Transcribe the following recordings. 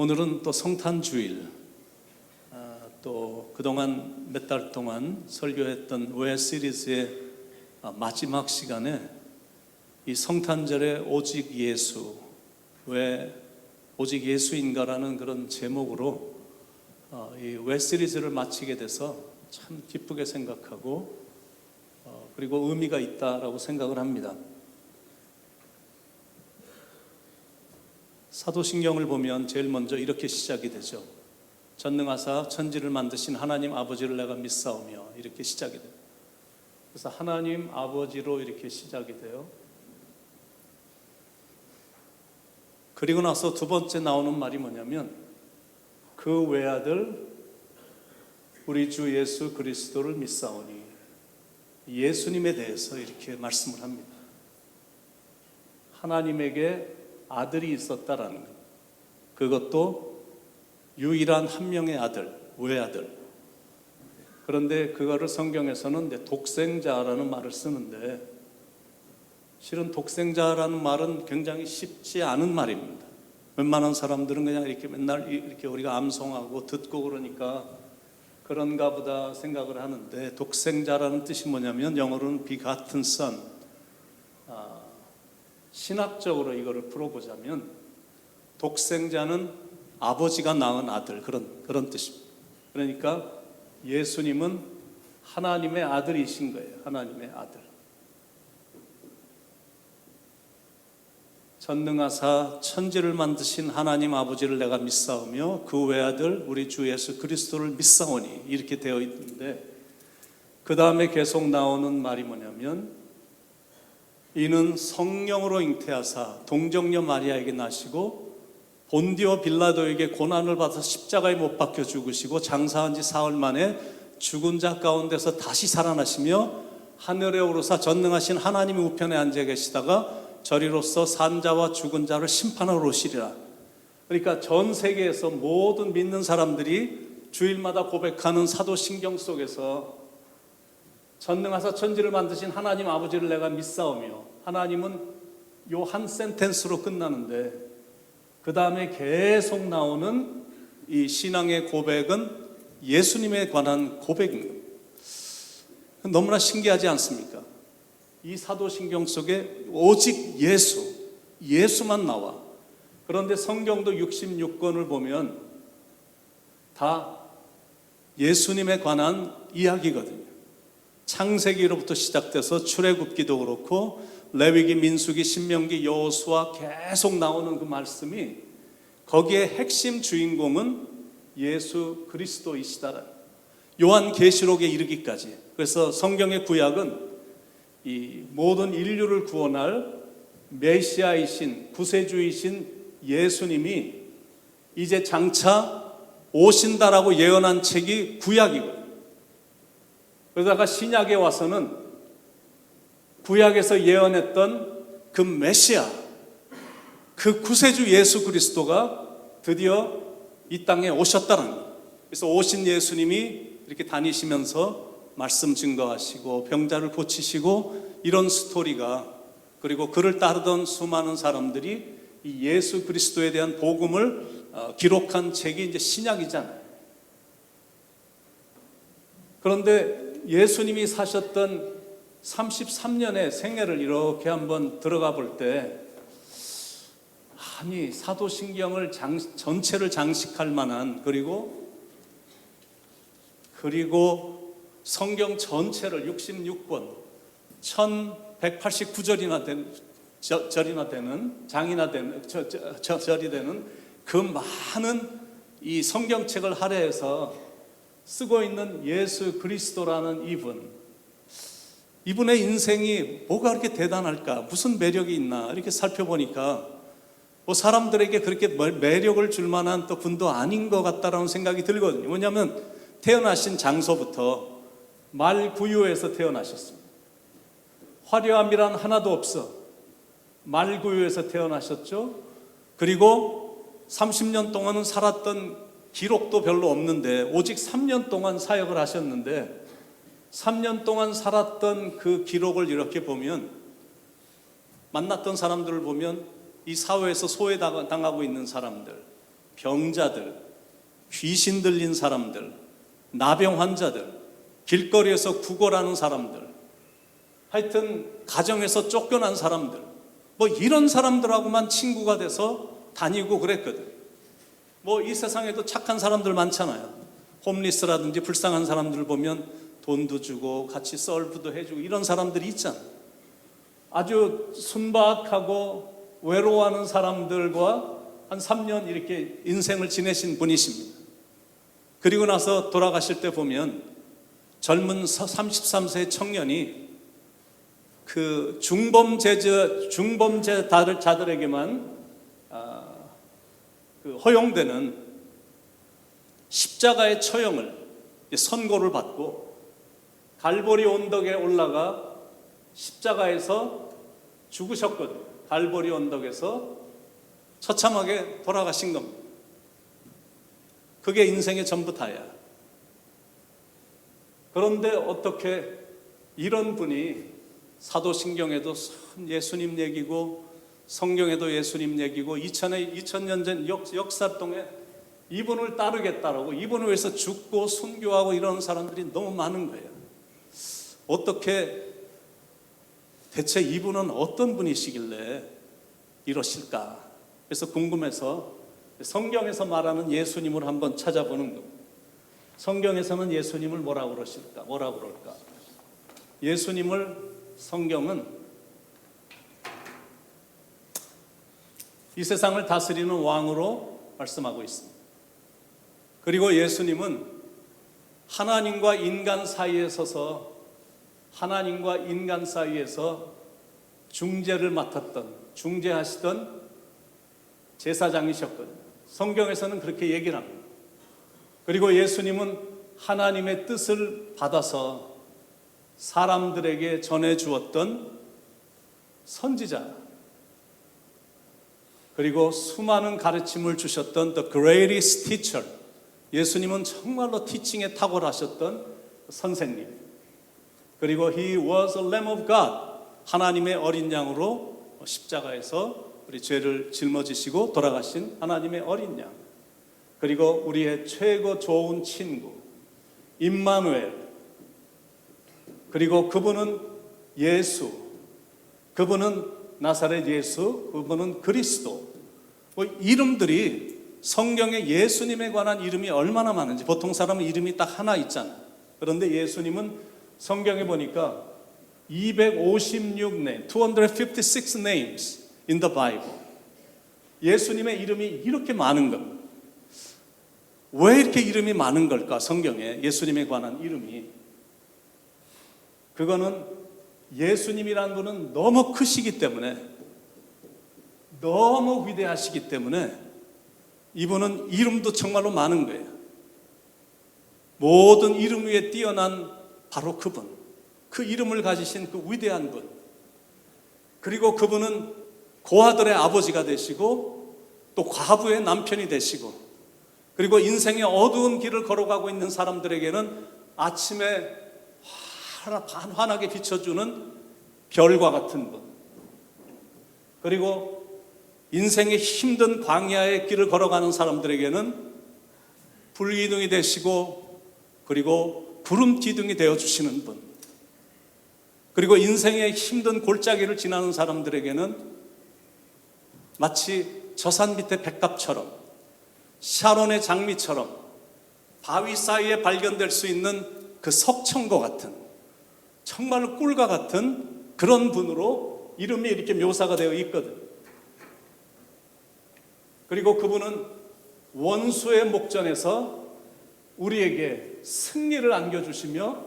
오늘은 또 성탄주일, 또 그동안 몇 달 동안 설교했던 왜 시리즈의 마지막 시간에 이 성탄절에 오직 예수, 왜 오직 예수인가라는 그런 제목으로 이 왜 시리즈를 마치게 돼서 참 기쁘게 생각하고 그리고 의미가 있다라고 생각을 합니다. 사도신경을 보면 제일 먼저 이렇게 시작이 되죠. 전능하사 천지를 만드신 하나님 아버지를 내가 믿사오며, 이렇게 시작이 돼요. 그래서 하나님 아버지로 이렇게 시작이 돼요. 그리고 나서 두 번째 나오는 말이 뭐냐면 그 외아들 우리 주 예수 그리스도를 믿사오니, 예수님에 대해서 이렇게 말씀을 합니다. 하나님에게 아들이 있었다라는 것, 그것도 유일한 한 명의 아들, 외아들. 그런데 그거를 성경에서는 독생자라는 말을 쓰는데, 실은 독생자라는 말은 굉장히 쉽지 않은 말입니다. 웬만한 사람들은 그냥 이렇게 맨날 이렇게 우리가 암송하고 듣고 그러니까 그런가 보다 생각을 하는데, 독생자라는 뜻이 뭐냐면 영어로는 begotten son. 신학적으로 이거를 풀어보자면 독생자는 아버지가 낳은 아들, 그런 뜻입니다. 그러니까 예수님은 하나님의 아들이신 거예요. 하나님의 아들. 전능하사 천지를 만드신 하나님 아버지를 내가 믿사오며 그 외아들 우리 주 예수 그리스도를 믿사오니, 이렇게 되어 있는데, 그 다음에 계속 나오는 말이 뭐냐면 이는 성령으로 잉태하사 동정녀 마리아에게 나시고 본디오 빌라도에게 고난을 받아 십자가에 못 박혀 죽으시고 장사한 지 사흘 만에 죽은 자 가운데서 다시 살아나시며 하늘에 오르사 전능하신 하나님의 우편에 앉아 계시다가 저리로서 산자와 죽은 자를 심판하러 오시리라. 그러니까 전 세계에서 모든 믿는 사람들이 주일마다 고백하는 사도신경 속에서 전능하사 천지를 만드신 하나님 아버지를 내가 믿사오며, 하나님은 요 한 센텐스로 끝나는데 그 다음에 계속 나오는 이 신앙의 고백은 예수님에 관한 고백입니다. 너무나 신기하지 않습니까? 이 사도신경 속에 오직 예수만 나와. 그런데 성경도 66권을 보면 다 예수님에 관한 이야기거든요. 창세기로부터 시작돼서 출애굽기도 그렇고 레위기, 민수기, 신명기, 여호수아 계속 나오는 그 말씀이, 거기에 핵심 주인공은 예수 그리스도이시다라. 요한계시록에 이르기까지. 그래서 성경의 구약은 이 모든 인류를 구원할 메시아이신, 구세주이신 예수님이 이제 장차 오신다라고 예언한 책이 구약이거든요. 그러다가 신약에 와서는 구약에서 예언했던 그 메시아, 그 구세주 예수 그리스도가 드디어 이 땅에 오셨다는 거예요. 그래서 오신 예수님이 이렇게 다니시면서 말씀 증거하시고 병자를 고치시고 이런 스토리가, 그리고 그를 따르던 수많은 사람들이 이 예수 그리스도에 대한 복음을 기록한 책이 이제 신약이잖아요. 그런데 예수님이 사셨던 33년의 생애를 이렇게 한번 들어가 볼 때, 아니 사도신경을 전체를 장식할 만한, 그리고 성경 전체를 66권 1189절이나 절이 되는 그 많은 이 성경책을 할애해서 쓰고 있는 예수 그리스도라는 이분의 인생이 뭐가 그렇게 대단할까, 무슨 매력이 있나, 이렇게 살펴보니까 뭐 사람들에게 그렇게 매력을 줄 만한 또 분도 아닌 것 같다라는 생각이 들거든요. 왜냐하면 태어나신 장소부터 말구유에서 태어나셨습니다. 화려함이란 하나도 없어. 말구유에서 태어나셨죠. 그리고 30년 동안은 살았던 기록도 별로 없는데 오직 3년 동안 사역을 하셨는데, 3년 동안 살았던 그 기록을 이렇게 보면, 만났던 사람들을 보면 이 사회에서 소외당하고 있는 사람들, 병자들, 귀신 들린 사람들, 나병 환자들, 길거리에서 구걸하는 사람들, 하여튼 가정에서 쫓겨난 사람들, 뭐 이런 사람들하고만 친구가 돼서 다니고 그랬거든. 뭐 이 세상에도 착한 사람들 많잖아요. 홈리스라든지 불쌍한 사람들 보면 돈도 주고 같이 썰프도 해주고 이런 사람들이 있잖아. 아주 순박하고 외로워하는 사람들과 한 3년 이렇게 인생을 지내신 분이십니다. 그리고 나서 돌아가실 때 보면 젊은 33세 청년이 그 중범죄자들에게만 허용되는 십자가의 처형을 선고를 받고 갈보리 언덕에 올라가 십자가에서 죽으셨거든요. 갈보리 언덕에서 처참하게 돌아가신 겁니다. 그게 인생의 전부 다야. 그런데 어떻게 이런 분이 사도신경에도 예수님 얘기고 성경에도 예수님 얘기고 2000년 전 역사 동에 이분을 따르겠다라고 이분을 위해서 죽고 순교하고 이런 사람들이 너무 많은 거예요. 어떻게 대체 이분은 어떤 분이시길래 이러실까? 그래서 궁금해서 성경에서 말하는 예수님을 한번 찾아보는 겁니다. 성경에서는 예수님을 뭐라고 그러실까? 뭐라고 그럴까? 예수님을 성경은 이 세상을 다스리는 왕으로 말씀하고 있습니다. 그리고 예수님은 하나님과 인간 사이에 서서 하나님과 인간 사이에서 중재를 맡았던, 중재하시던 제사장이셨거든요. 성경에서는 그렇게 얘기를 합니다. 그리고 예수님은 하나님의 뜻을 받아서 사람들에게 전해주었던 선지자, 그리고 수많은 가르침을 주셨던 The Greatest Teacher, 예수님은 정말로 티칭에 탁월하셨던 선생님, 그리고 He was a Lamb of God, 하나님의 어린 양으로 십자가에서 우리 죄를 짊어지시고 돌아가신 하나님의 어린 양, 그리고 우리의 최고 좋은 친구 임마누엘, 그리고 그분은 예수, 그분은 나사렛 예수, 그분은 그리스도. 이름들이 성경에 예수님에 관한 이름이 얼마나 많은지, 보통 사람은 이름이 딱 하나 있잖아요. 그런데 예수님은 성경에 보니까 256 names in the Bible. 예수님의 이름이 이렇게 많은 겁니다. 왜 이렇게 이름이 많은 걸까? 성경에 예수님에 관한 이름이. 그거는 예수님이라는 분은 너무 크시기 때문에, 너무 위대하시기 때문에 이분은 이름도 정말로 많은 거예요. 모든 이름 위에 뛰어난 바로 그분, 그 이름을 가지신 그 위대한 분, 그리고 그분은 고아들의 아버지가 되시고 또 과부의 남편이 되시고, 그리고 인생의 어두운 길을 걸어가고 있는 사람들에게는 아침에 환하게 비춰주는 별과 같은 분, 그리고 인생의 힘든 광야의 길을 걸어가는 사람들에게는 불기둥이 되시고, 그리고 구름 기둥이 되어주시는 분, 그리고 인생의 힘든 골짜기를 지나는 사람들에게는 마치 저산 밑의 백합처럼, 샤론의 장미처럼 바위 사이에 발견될 수 있는 그 석청과 같은, 정말로 꿀과 같은 그런 분으로 이름이 이렇게 묘사가 되어 있거든. 그리고 그분은 원수의 목전에서 우리에게 승리를 안겨주시며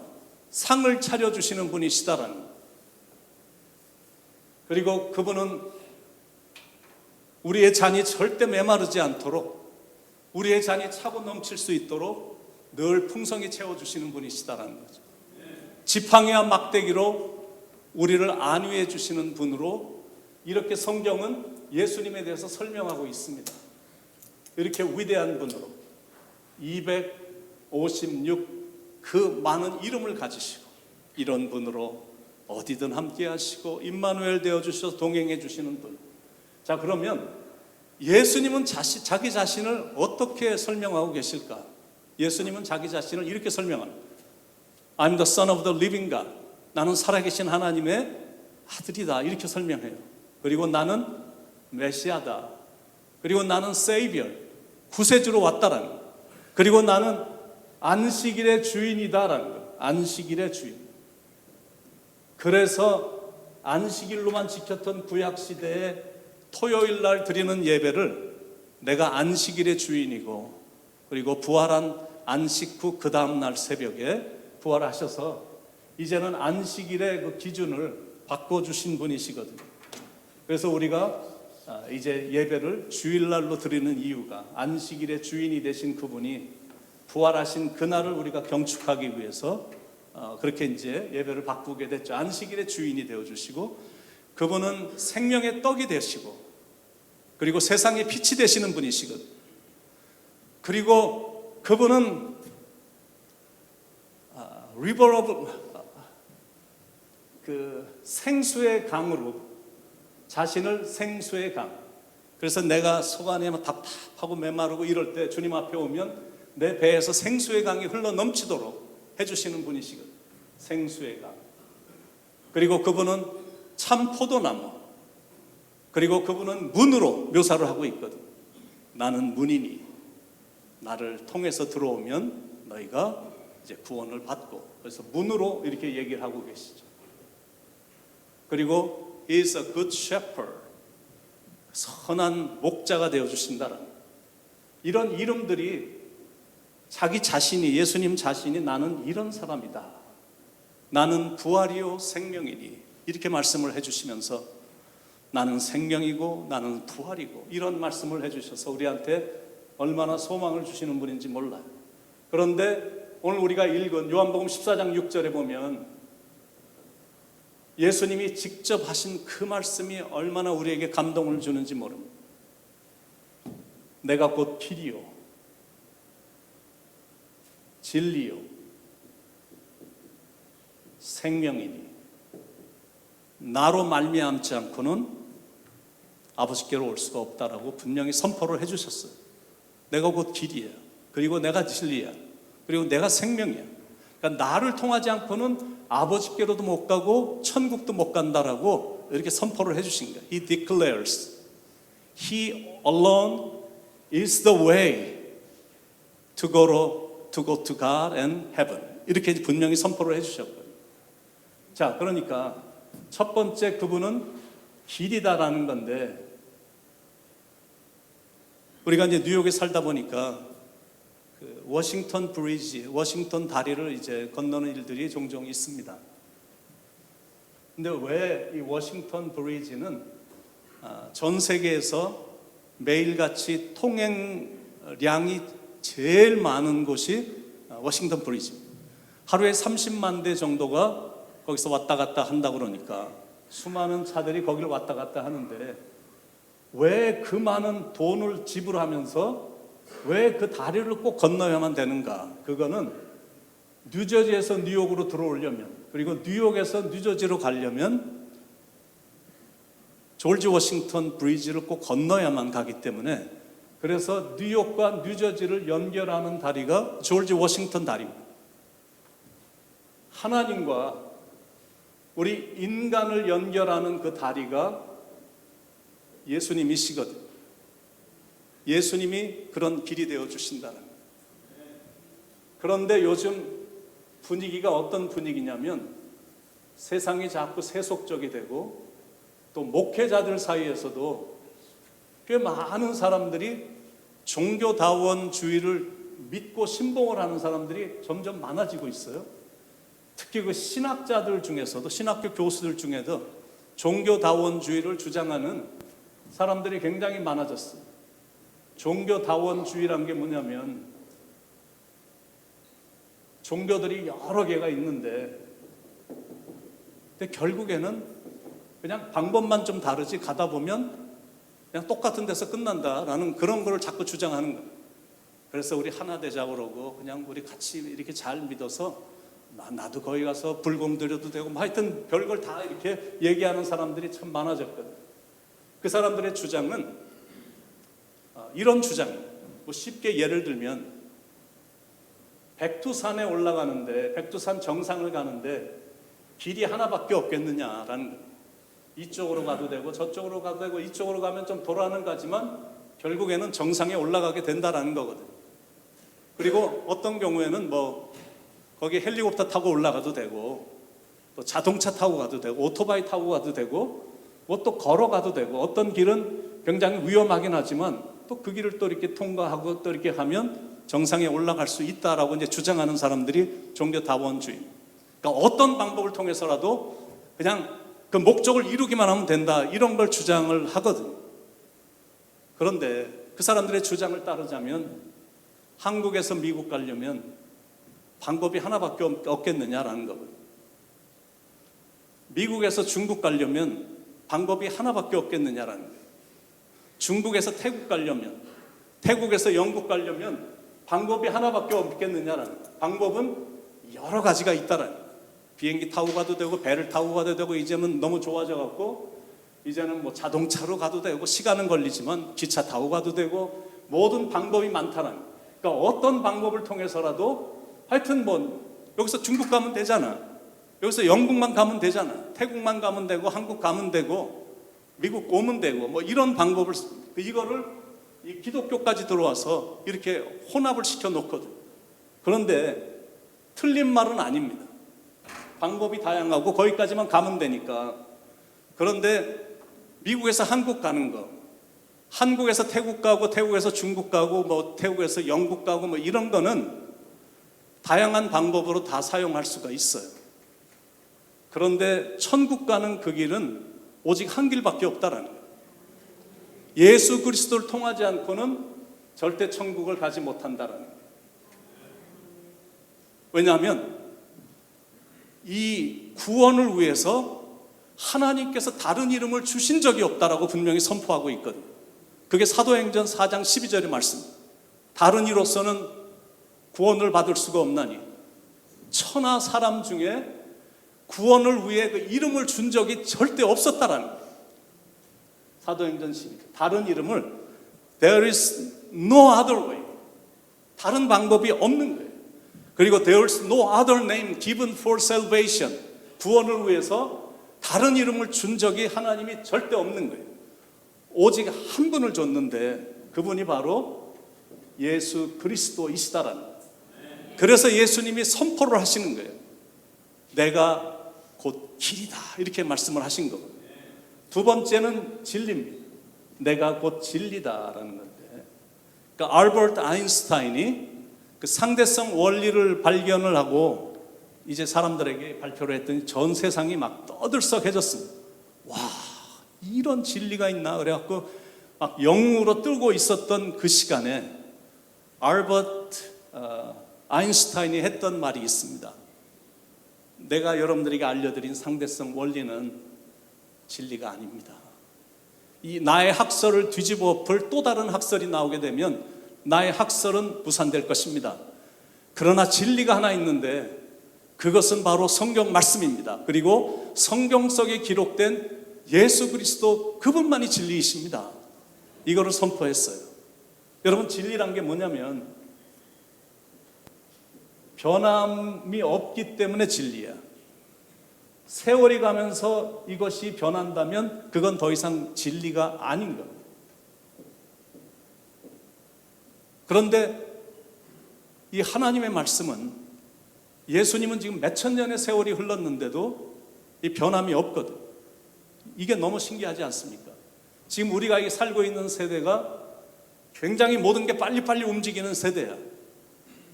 상을 차려주시는 분이시다라는 것. 그리고 그분은 우리의 잔이 절대 메마르지 않도록, 우리의 잔이 차고 넘칠 수 있도록 늘 풍성히 채워주시는 분이시다라는 거죠. 지팡이와 막대기로 우리를 안위해 주시는 분으로 이렇게 성경은 예수님에 대해서 설명하고 있습니다. 이렇게 위대한 분으로 256 그 많은 이름을 가지시고 이런 분으로 어디든 함께 하시고 임마누엘 되어주셔서 동행해 주시는 분. 자, 그러면 예수님은 자기 자신을 어떻게 설명하고 계실까? 예수님은 자기 자신을 이렇게 설명합니다. I'm the son of the living God. 나는 살아계신 하나님의 아들이다. 이렇게 설명해요. 그리고 나는 메시아다. 그리고 나는 Savior, 구세주로 왔다라는 거. 그리고 나는 안식일의 주인이다라는 거. 안식일의 주인. 그래서 안식일로만 지켰던 구약시대에 토요일 날 드리는 예배를 내가 안식일의 주인이고, 그리고 부활한 안식 후 그 다음 날 새벽에 부활하셔서 이제는 안식일의 그 기준을 바꿔주신 분이시거든요. 그래서 우리가 이제 예배를 주일날로 드리는 이유가 안식일의 주인이 되신 그분이 부활하신 그날을 우리가 경축하기 위해서 그렇게 이제 예배를 바꾸게 됐죠. 안식일의 주인이 되어주시고, 그분은 생명의 떡이 되시고, 그리고 세상의 빛이 되시는 분이시거든요. 그리고 그분은 river of 그 생수의 강으로 자신을 생수의 강. 그래서 내가 속 안에 답답하고 메마르고 이럴 때 주님 앞에 오면 내 배에서 생수의 강이 흘러 넘치도록 해주시는 분이시거든요. 생수의 강. 그리고 그분은 참 포도나무. 그리고 그분은 문으로 묘사를 하고 있거든요. 나는 문이니 나를 통해서 들어오면 너희가 이제 구원을 받고, 그래서 문으로 이렇게 얘기를 하고 계시죠. 그리고 He is a good shepherd. 선한 목자가 되어주신다라는 이런 이름들이 자기 자신이, 예수님 자신이 나는 이런 사람이다. 나는 부활이요 생명이니 이렇게 말씀을 해주시면서 나는 생명이고 나는 부활이고 이런 말씀을 해주셔서 우리한테 얼마나 소망을 주시는 분인지 몰라요. 그런데 오늘 우리가 읽은 요한복음 14장 6절에 보면 예수님이 직접 하신 그 말씀이 얼마나 우리에게 감동을 주는지 모릅니다. 내가 곧 길이요 진리요 생명이니 나로 말미암지 않고는 아버지께로 올 수가 없다라고 분명히 선포를 해주셨어요. 내가 곧 길이야. 그리고 내가 진리야. 그리고 내가 생명이야. 그러니까 나를 통하지 않고는 아버지께로도 못 가고 천국도 못 간다라고 이렇게 선포를 해주신 거예요. He declares, He alone is the way to go to God and heaven. 이렇게 분명히 선포를 해주셨거든요. 자, 그러니까 첫 번째 그분은 길이다라는 건데, 우리가 이제 뉴욕에 살다 보니까 그 워싱턴 브리지, 워싱턴 다리를 이제 건너는 일들이 종종 있습니다. 근데 왜 이 워싱턴 브리지는 전 세계에서 매일같이 통행량이 제일 많은 곳이 워싱턴 브리지입니다. 하루에 30만 대 정도가 거기서 왔다 갔다 한다 그러니까 수많은 차들이 거기를 왔다 갔다 하는데, 왜 그 많은 돈을 지불하면서 왜 그 다리를 꼭 건너야만 되는가? 그거는 뉴저지에서 뉴욕으로 들어오려면, 그리고 뉴욕에서 뉴저지로 가려면 조지 워싱턴 브리지를 꼭 건너야만 가기 때문에, 그래서 뉴욕과 뉴저지를 연결하는 다리가 조지 워싱턴 다리입니다. 하나님과 우리 인간을 연결하는 그 다리가 예수님이시거든요. 예수님이 그런 길이 되어 주신다는 거예요. 그런데 요즘 분위기가 어떤 분위기냐면 세상이 자꾸 세속적이 되고, 또 목회자들 사이에서도 꽤 많은 사람들이 종교다원주의를 믿고 신봉을 하는 사람들이 점점 많아지고 있어요. 특히 그 신학자들 중에서도, 신학교 교수들 중에도 종교다원주의를 주장하는 사람들이 굉장히 많아졌어요. 종교다원주의란 게 뭐냐면, 종교들이 여러 개가 있는데 근데 결국에는 그냥 방법만 좀 다르지 가다 보면 그냥 똑같은 데서 끝난다라는 그런 걸 자꾸 주장하는 거예요. 그래서 우리 하나 되자 그러고 그냥 우리 같이 이렇게 잘 믿어서 나도 거기 가서 불공 드려도 되고 뭐 하여튼 별걸 다 이렇게 얘기하는 사람들이 참 많아졌거든요. 그 사람들의 주장은 이런 주장입니다. 뭐 쉽게 예를 들면 백두산에 올라가는데, 백두산 정상을 가는데 길이 하나밖에 없겠느냐라는 거예요. 이쪽으로 가도 되고 저쪽으로 가도 되고, 이쪽으로 가면 좀 돌아는 가지만 결국에는 정상에 올라가게 된다라는 거거든요. 그리고 어떤 경우에는 뭐 거기 헬리콥터 타고 올라가도 되고, 또 자동차 타고 가도 되고, 오토바이 타고 가도 되고, 뭐 또 걸어가도 되고, 어떤 길은 굉장히 위험하긴 하지만 또 그 길을 또 이렇게 통과하고 또 이렇게 하면 정상에 올라갈 수 있다라고 이제 주장하는 사람들이 종교다원주의. 그러니까 어떤 방법을 통해서라도 그냥 그 목적을 이루기만 하면 된다, 이런 걸 주장을 하거든요. 그런데 그 사람들의 주장을 따르자면 한국에서 미국 가려면 방법이 하나밖에 없겠느냐라는 거거든요. 미국에서 중국 가려면 방법이 하나밖에 없겠느냐라는 거예요. 중국에서 태국 가려면, 태국에서 영국 가려면 방법이 하나밖에 없겠느냐라는 거예요. 방법은 여러 가지가 있다라는 거예요. 비행기 타고 가도 되고, 배를 타고 가도 되고, 이제는 너무 좋아져 갖고 이제는 뭐 자동차로 가도 되고, 시간은 걸리지만 기차 타고 가도 되고, 모든 방법이 많다는 거예요. 그러니까 어떤 방법을 통해서라도 하여튼 뭐 여기서 중국 가면 되잖아, 여기서 영국만 가면 되잖아, 태국만 가면 되고, 한국 가면 되고, 미국 오면 되고, 뭐 이런 방법을, 이거를 이 기독교까지 들어와서 이렇게 혼합을 시켜 놓거든. 그런데 틀린 말은 아닙니다. 방법이 다양하고 거기까지만 가면 되니까. 그런데 미국에서 한국 가는 거, 한국에서 태국 가고, 태국에서 중국 가고, 뭐 태국에서 영국 가고, 뭐 이런 거는 다양한 방법으로 다 사용할 수가 있어요. 그런데 천국 가는 그 길은 오직 한 길밖에 없다라는 거예요. 예수 그리스도를 통하지 않고는 절대 천국을 가지 못한다라는 거예요. 왜냐하면 이 구원을 위해서 하나님께서 다른 이름을 주신 적이 없다라고 분명히 선포하고 있거든요. 그게 사도행전 4장 12절의 말씀입니다. 다른 이로서는 구원을 받을 수가 없나니 천하 사람 중에 구원을 위해 그 이름을 준 적이 절대 없었다라는 거예요. 사도행전 12절. 다른 이름을, there is no other way, 다른 방법이 없는 거예요. 그리고 there is no other name given for salvation, 구원을 위해서 다른 이름을 준 적이 하나님이 절대 없는 거예요. 오직 한 분을 줬는데 그분이 바로 예수 그리스도이시다라는 거예요. 그래서 예수님이 선포를 하시는 거예요. 내가 곧 길이다, 이렇게 말씀을 하신 거거든요. 두 번째는 진리입니다. 내가 곧 진리다라는 건데, 그러니까 알버트 아인슈타인이 그 상대성 원리를 발견을 하고 이제 사람들에게 발표를 했더니 전 세상이 막 떠들썩해졌습니다. 와, 이런 진리가 있나? 그래갖고 막 영웅으로 뜨고 있었던 그 시간에 알버트 아인슈타인이 했던 말이 있습니다. 내가 여러분들에게 알려드린 상대성 원리는 진리가 아닙니다. 이 나의 학설을 뒤집어 볼 또 다른 학설이 나오게 되면 나의 학설은 무산될 것입니다. 그러나 진리가 하나 있는데 그것은 바로 성경 말씀입니다. 그리고 성경 속에 기록된 예수 그리스도 그분만이 진리이십니다. 이거를 선포했어요. 여러분, 진리란 게 뭐냐면 변함이 없기 때문에 진리야. 세월이 가면서 이것이 변한다면 그건 더 이상 진리가 아닌 겁니다. 그런데 이 하나님의 말씀은, 예수님은 지금 몇천 년의 세월이 흘렀는데도 이 변함이 없거든. 이게 너무 신기하지 않습니까? 지금 우리가 살고 있는 세대가 굉장히 모든 게 빨리빨리 움직이는 세대야.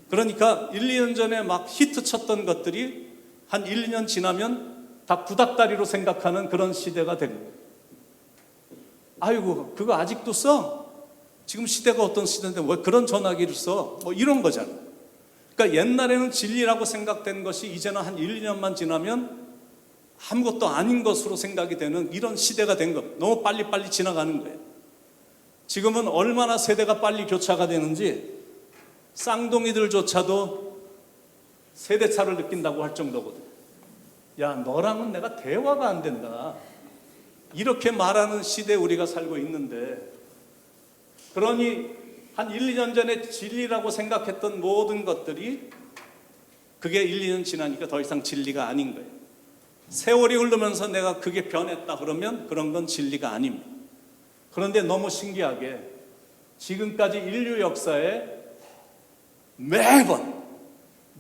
그러니까 1, 2년 전에 막 히트 쳤던 것들이 한 1, 2년 지나면 다 구닥다리로 생각하는 그런 시대가 된 거예요. 아이고, 그거 아직도 써? 지금 시대가 어떤 시대인데 왜 그런 전화기를 써? 뭐 이런 거잖아. 그러니까 옛날에는 진리라고 생각된 것이 이제는 한 1, 2년만 지나면 아무것도 아닌 것으로 생각이 되는 이런 시대가 된 겁니다. 너무 빨리빨리 지나가는 거예요. 지금은 얼마나 세대가 빨리 교차가 되는지 쌍둥이들조차도 세대차를 느낀다고 할 정도거든. 야, 너랑은 내가 대화가 안 된다, 이렇게 말하는 시대에 우리가 살고 있는데, 그러니 한 1, 2년 전에 진리라고 생각했던 모든 것들이 그게 1, 2년 지나니까 더 이상 진리가 아닌 거예요. 세월이 흐르면서 내가 그게 변했다 그러면 그런 건 진리가 아닙니다. 그런데 너무 신기하게 지금까지 인류 역사에 매번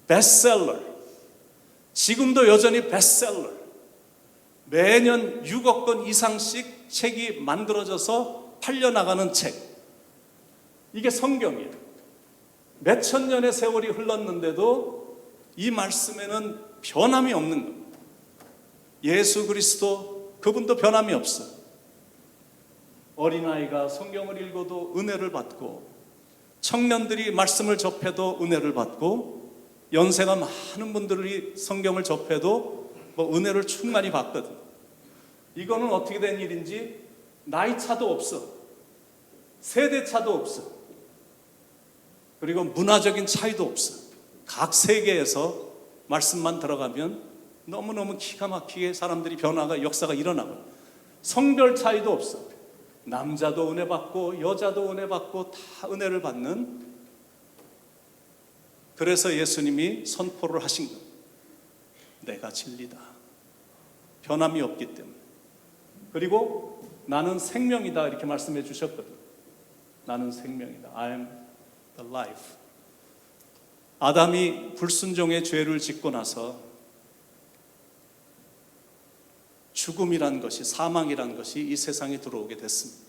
베스트셀러, 지금도 여전히 베스트셀러, 매년 6억 권 이상씩 책이 만들어져서 팔려나가는 책, 이게 성경이에요. 몇천 년의 세월이 흘렀는데도 이 말씀에는 변함이 없는 겁니다. 예수 그리스도, 그분도 변함이 없어요. 어린아이가 성경을 읽어도 은혜를 받고, 청년들이 말씀을 접해도 은혜를 받고, 연세가 많은 분들이 성경을 접해도 은혜를 충만히 받거든. 이거는 어떻게 된 일인지 나이 차도 없어, 세대 차도 없어, 그리고 문화적인 차이도 없어. 각 세계에서 말씀만 들어가면 너무너무 기가 막히게 사람들이 변화가, 역사가 일어나고, 성별 차이도 없어. 남자도 은혜 받고 여자도 은혜 받고 다 은혜를 받는. 그래서 예수님이 선포를 하신 겁니다. 내가 진리다. 변함이 없기 때문에. 그리고 나는 생명이다 이렇게 말씀해 주셨거든요. 나는 생명이다. I am the life. 아담이 불순종의 죄를 짓고 나서 죽음이란 것이, 사망이란 것이 이 세상에 들어오게 됐습니다.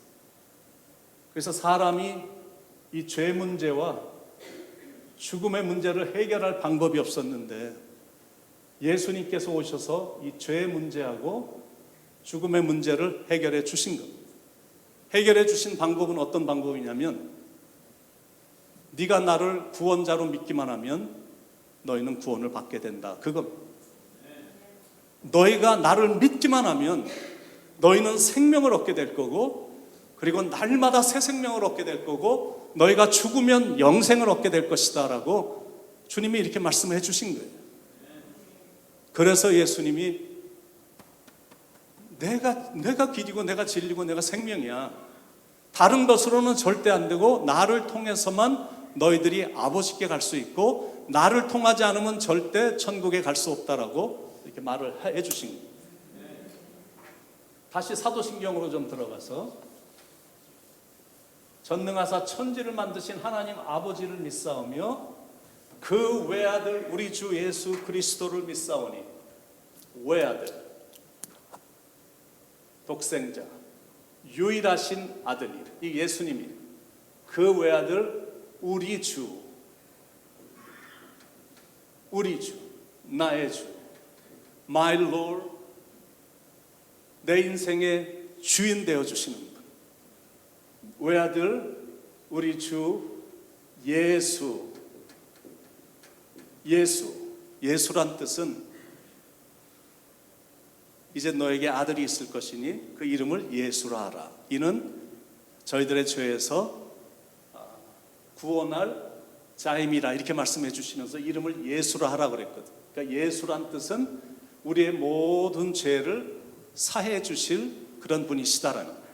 그래서 사람이 이 죄 문제와 죽음의 문제를 해결할 방법이 없었는데 예수님께서 오셔서 이 죄 문제하고 죽음의 문제를 해결해 주신 겁니다. 해결해 주신 방법은 어떤 방법이냐면, 네가 나를 구원자로 믿기만 하면 너희는 구원을 받게 된다, 그겁니다. 너희가 나를 믿기만 하면 너희는 생명을 얻게 될 거고, 그리고 날마다 새 생명을 얻게 될 거고, 너희가 죽으면 영생을 얻게 될 것이다 라고 주님이 이렇게 말씀해 주신 거예요. 그래서 예수님이 내가 길이고 내가 진리고 내가 생명이야, 다른 것으로는 절대 안 되고 나를 통해서만 너희들이 아버지께 갈 수 있고 나를 통하지 않으면 절대 천국에 갈 수 없다라고 이렇게 말을 해 주신 거예요. 다시 사도신경으로 좀 들어가서, 전능하사 천지를 만드신 하나님 아버지를 믿사오며 그 외아들 우리 주 예수 그리스도를 믿사오니, 외아들, 독생자, 유일하신 아들이, 이 예수님이 그 외아들 우리 주, 나의 주, My Lord, 내 인생의 주인 되어주시는 분, 외아들 우리 주 예수란 뜻은 이제 너에게 아들이 있을 것이니 그 이름을 예수라 하라. 이는 저희들의 죄에서 구원할 자임이라 이렇게 말씀해 주시면서 이름을 예수라 하라 그랬거든. 그러니까 예수란 뜻은 우리의 모든 죄를 사해 주실 그런 분이시다라는 거예요.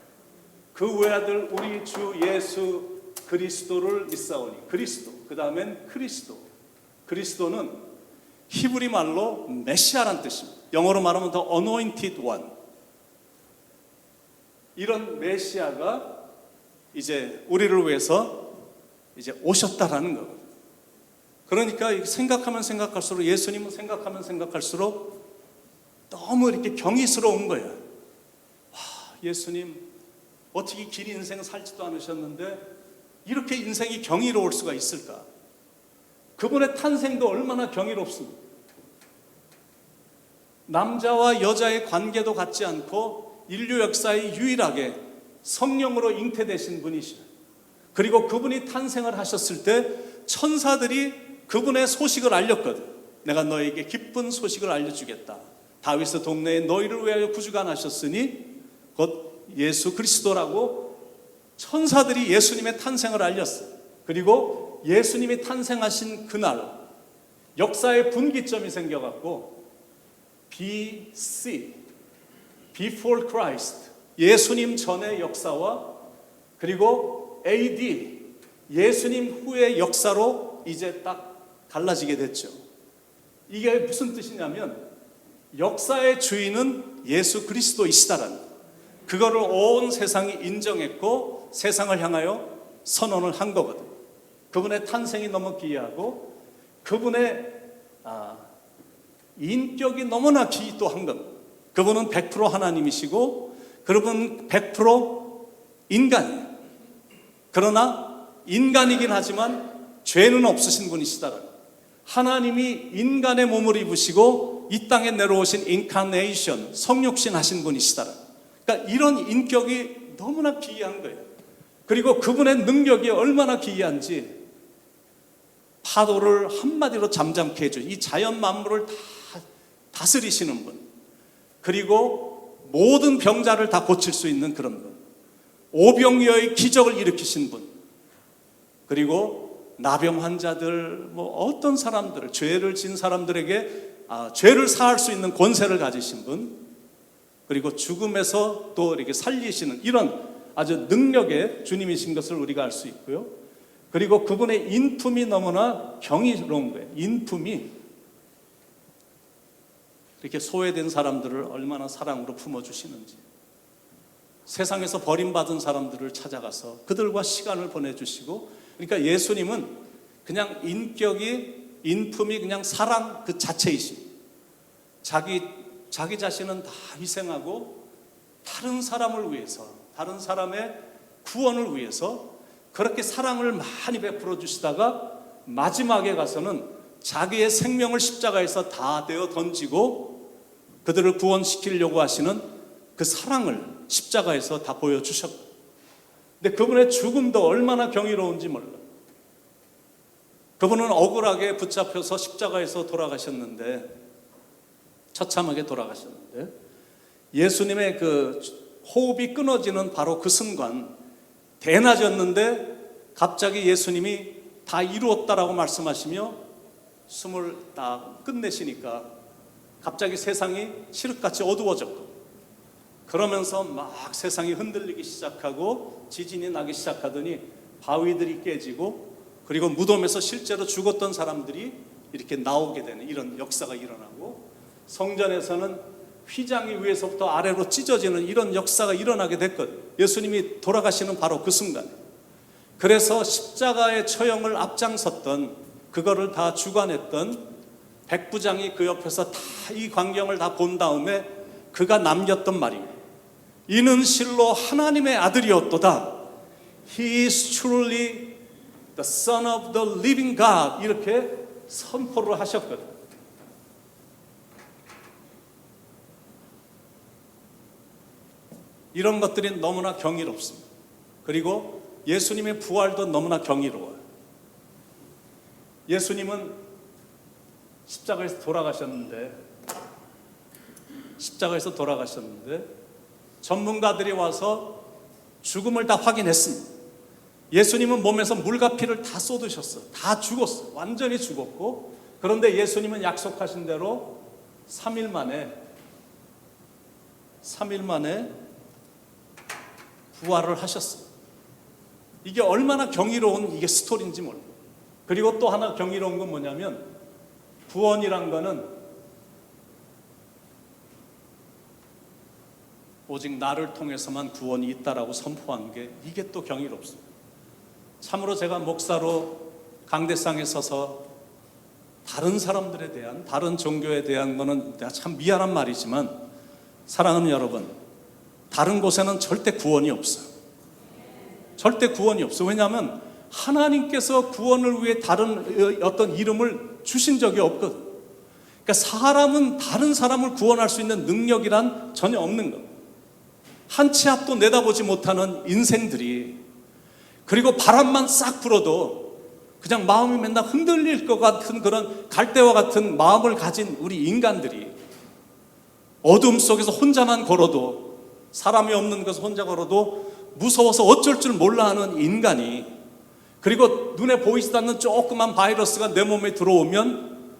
그 외아들 우리 주 예수 그리스도를 믿사오니, 그리스도, 그 다음엔 그리스도는 히브리 말로 메시아란 뜻입니다. 영어로 말하면 The Anointed One. 이런 메시아가 이제 우리를 위해서 이제 오셨다라는 거예요. 그러니까 생각하면 생각할수록, 예수님은 생각하면 생각할수록 너무 이렇게 경이스러운 거예요. 와, 예수님 어떻게 긴 인생 살지도 않으셨는데 이렇게 인생이 경이로울 수가 있을까? 그분의 탄생도 얼마나 경이롭습니까? 남자와 여자의 관계도 갖지 않고 인류 역사에 유일하게 성령으로 잉태되신 분이시죠. 그리고 그분이 탄생을 하셨을 때 천사들이 그분의 소식을 알렸거든. 내가 너에게 기쁜 소식을 알려주겠다. 다윗의 동네에 너희를 위하여 구주가 나셨으니 곧 예수 그리스도라고 천사들이 예수님의 탄생을 알렸어요. 그리고 예수님이 탄생하신 그날 역사의 분기점이 생겨갖고 BC, Before Christ, 예수님 전의 역사와 그리고 AD, 예수님 후의 역사로 이제 딱 갈라지게 됐죠. 이게 무슨 뜻이냐면 역사의 주인은 예수 그리스도이시다라는, 그거를 온 세상이 인정했고 세상을 향하여 선언을 한 거거든. 그분의 탄생이 너무 기이하고 그분의 인격이 너무나 기이한 겁니다. 그분은 100% 하나님이시고 그분은 100% 인간이에요. 그러나 인간이긴 하지만 죄는 없으신 분이시다라는, 하나님이 인간의 몸을 입으시고 이 땅에 내려오신 인카네이션, 성육신 하신 분이시다라는, 그러니까 이런 인격이 너무나 기이한 거예요. 그리고 그분의 능력이 얼마나 기이한지 파도를 한마디로 잠잠케 해줘, 이 자연 만물을 다 다스리시는 분, 그리고 모든 병자를 다 고칠 수 있는 그런 분, 오병이어의 기적을 일으키신 분, 그리고 나병 환자들, 어떤 사람들을, 죄를 진 사람들에게 죄를 사할 수 있는 권세를 가지신 분, 그리고 죽음에서 또 이렇게 살리시는 이런 아주 능력의 주님이신 것을 우리가 알 수 있고요. 그리고 그분의 인품이 너무나 경이로운 거예요. 인품이 이렇게 소외된 사람들을 얼마나 사랑으로 품어주시는지, 세상에서 버림받은 사람들을 찾아가서 그들과 시간을 보내주시고, 그러니까 예수님은 그냥 인품이 그냥 사랑 그 자체이십니다. 자기 자신은 다 희생하고 다른 사람을 위해서, 다른 사람의 구원을 위해서 그렇게 사랑을 많이 베풀어 주시다가 마지막에 가서는 자기의 생명을 십자가에서 다 되어 던지고 그들을 구원시키려고 하시는 그 사랑을 십자가에서 다 보여주셨고, 근데 그분의 죽음도 얼마나 경이로운지 몰라. 그분은 억울하게 붙잡혀서 십자가에서 돌아가셨는데, 처참하게 돌아가셨는데, 예수님의 그 호흡이 끊어지는 바로 그 순간 대낮이었는데 갑자기 예수님이 다 이루었다라고 말씀하시며 숨을 딱 끝내시니까 갑자기 세상이 칠흑같이 어두워졌고, 그러면서 막 세상이 흔들리기 시작하고 지진이 나기 시작하더니 바위들이 깨지고, 그리고 무덤에서 실제로 죽었던 사람들이 이렇게 나오게 되는 이런 역사가 일어나고, 성전에서는 휘장이 위에서부터 아래로 찢어지는 이런 역사가 일어나게 됐거든요. 예수님이 돌아가시는 바로 그 순간. 그래서 십자가의 처형을 앞장섰던, 그거를 다 주관했던 백부장이 그 옆에서 다 이 광경을 다 본 다음에 그가 남겼던 말입니다. 이는 실로 하나님의 아들이었도다. He is truly the Son of the living God. 이렇게 선포를 하셨거든요. 이런 것들이 너무나 경이롭습니다. 그리고 예수님의 부활도 너무나 경이로워요. 예수님은 십자가에서 돌아가셨는데 전문가들이 와서 죽음을 다 확인했습니다. 예수님은 몸에서 물과 피를 다 쏟으셨어요. 다 죽었어요. 완전히 죽었고, 그런데 예수님은 약속하신 대로 3일 만에 부활을 하셨어요. 이게 얼마나 경이로운 이게 스토리인지 몰라요. 그리고 또 하나 경이로운 건 뭐냐면, 구원이란 거는 오직 나를 통해서만 구원이 있다라고 선포한 게, 이게 또 경이롭습니다. 참으로 제가 목사로 강대상에 서서 다른 사람들에 대한, 다른 종교에 대한 거는 내가 참 미안한 말이지만, 사랑하는 여러분, 다른 곳에는 절대 구원이 없어요. 절대 구원이 없어요. 왜냐하면 하나님께서 구원을 위해 다른 어떤 이름을 주신 적이 없거든요. 그러니까 사람은 다른 사람을 구원할 수 있는 능력이란 전혀 없는 겁니다. 한 치 앞도 내다보지 못하는 인생들이, 그리고 바람만 싹 불어도 그냥 마음이 맨날 흔들릴 것 같은 그런 갈대와 같은 마음을 가진 우리 인간들이, 어둠 속에서 혼자만 걸어도, 사람이 없는 곳에서 혼자 걸어도 무서워서 어쩔 줄 몰라 하는 인간이, 그리고 눈에 보이지도 않는 조그만 바이러스가 내 몸에 들어오면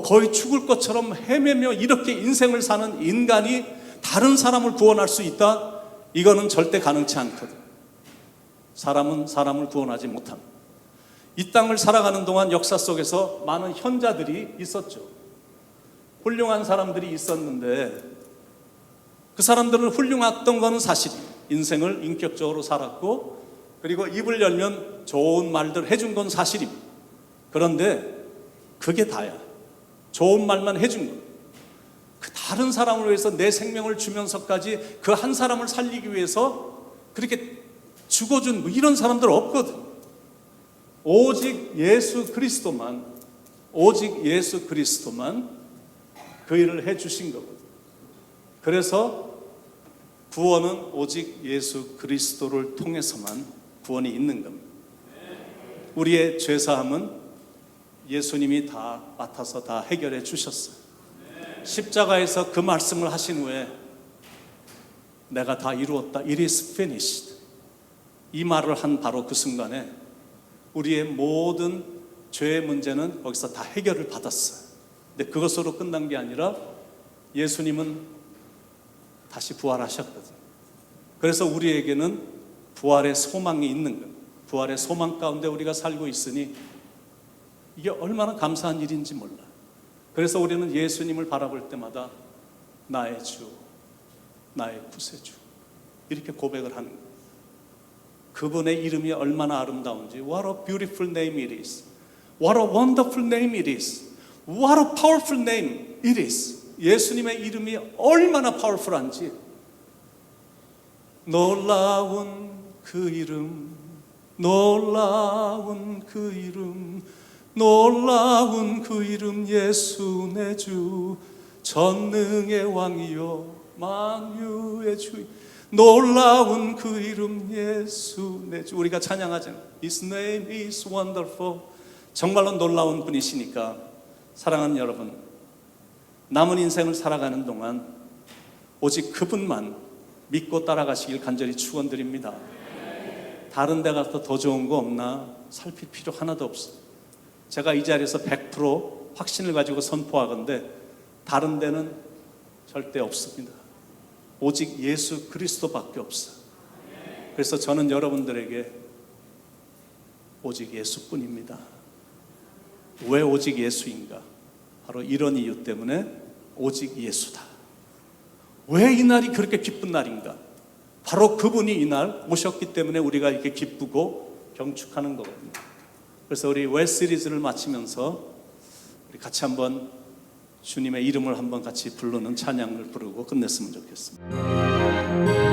거의 죽을 것처럼 헤매며 이렇게 인생을 사는 인간이 다른 사람을 구원할 수 있다? 이거는 절대 가능치 않거든. 사람은 사람을 구원하지 못합니다. 이 땅을 살아가는 동안 역사 속에서 많은 현자들이 있었죠. 훌륭한 사람들이 있었는데 그 사람들은 훌륭했던 것은 사실이에요. 인생을 인격적으로 살았고 그리고 입을 열면 좋은 말들 해준 건 사실입니다. 그런데 그게 다야. 좋은 말만 해준 거. 그 다른 사람을 위해서 내 생명을 주면서까지 그 한 사람을 살리기 위해서 그렇게 죽어준 이런 사람들 없거든. 오직 예수 그리스도만 그 일을 해주신 거거든. 그래서 구원은 오직 예수 그리스도를 통해서만 구원이 있는 겁니다. 우리의 죄사함은 예수님이 다 맡아서 다 해결해 주셨어요. 십자가에서 그 말씀을 하신 후에 내가 다 이루었다. It is finished. 이 말을 한 바로 그 순간에 우리의 모든 죄의 문제는 거기서 다 해결을 받았어요. 근데 그것으로 끝난 게 아니라 예수님은 다시 부활하셨거든요. 그래서 우리에게는 부활의 소망이 있는 겁니다. 부활의 소망 가운데 우리가 살고 있으니 이게 얼마나 감사한 일인지 몰라. 그래서 우리는 예수님을 바라볼 때마다 나의 주, 나의 구세주 이렇게 고백을 하는 거예요. 그분의 이름이 얼마나 아름다운지. What a beautiful name it is. What a wonderful name it is. What a powerful name it is. 예수님의 이름이 얼마나 파워풀한지. 놀라운 그 이름, 놀라운 그 이름, 놀라운 그 이름 예수 내 주, 전능의 왕이요 만유의 주. 놀라운 그 이름 예수 내 주. 우리가 찬양하잖아요. His name is wonderful. 정말로 놀라운 분이시니까 사랑하는 여러분, 남은 인생을 살아가는 동안 오직 그분만 믿고 따라가시길 간절히 축원드립니다. 다른 데 가서 더 좋은 거 없나 살필 필요 하나도 없어요. 제가 이 자리에서 100% 확신을 가지고 선포하건대 다른 데는 절대 없습니다. 오직 예수 그리스도밖에 없어요. 그래서 저는 여러분들에게 오직 예수뿐입니다. 왜 오직 예수인가? 바로 이런 이유 때문에 오직 예수다. 왜 이 날이 그렇게 기쁜 날인가? 바로 그분이 이 날 오셨기 때문에 우리가 이렇게 기쁘고 경축하는 거거든요. 그래서 우리 왜 시리즈를 마치면서 우리 같이 한번 주님의 이름을 한번 같이 부르는 찬양을 부르고 끝냈으면 좋겠습니다.